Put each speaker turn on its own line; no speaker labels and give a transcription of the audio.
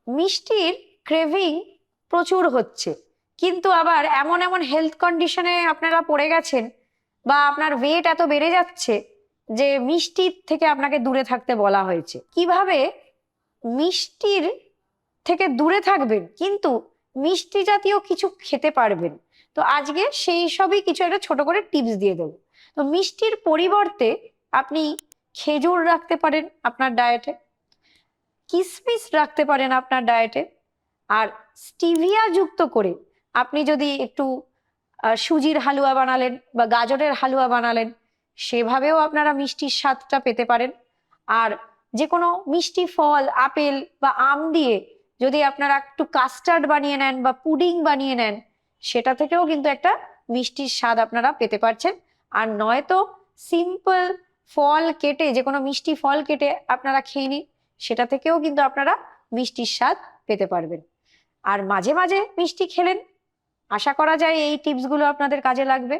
মিষ্টির ক্রেভিং প্রচুর হচ্ছে, কিন্তু আবার এমন এমন হেলথ কন্ডিশনে আপনারা পড়ে গেছেন বা আপনার ওয়েট এত বেড়ে যাচ্ছে যে মিষ্টির থেকে আপনাকে দূরে থাকতে বলা হয়েছে। কিভাবে মিষ্টির থেকে দূরে থাকবেন কিন্তু মিষ্টি জাতীয় কিছু খেতে পারবেন, তো আজকে সেই সবই কিছু একটা ছোট করে টিপস দিয়ে দেবো। তো মিষ্টির পরিবর্তে আপনি খেজুর রাখতে পারেন আপনার ডায়েটে, কিশমিশ রাখতে পারেন আপনার ডায়েটে, আর স্টিভিয়া যুক্ত করে আপনি যদি একটু সুজির হালুয়া বানালেন বা গাজরের হালুয়া বানালেন, সেভাবেও আপনারা মিষ্টির স্বাদটা পেতে পারেন। আর যে কোনো মিষ্টি ফল, আপেল বা আম দিয়ে যদি আপনারা একটু কাস্টার্ড বানিয়ে নেন বা পুডিং বানিয়ে নেন, সেটা থেকেও কিন্তু একটা মিষ্টির স্বাদ আপনারা পেতে পারছেন। আর নয়তো সিম্পল ফল কেটে, যে কোনো মিষ্টি ফল কেটে আপনারা খেয়ে নিন, সেটা থেকেও কিন্তু আপনারা মিষ্টির স্বাদ পেতে পারবেন। আর মাঝে মাঝে মিষ্টি খেলেন। আশা করা যায় এই টিপসগুলো আপনাদের কাজে লাগবে।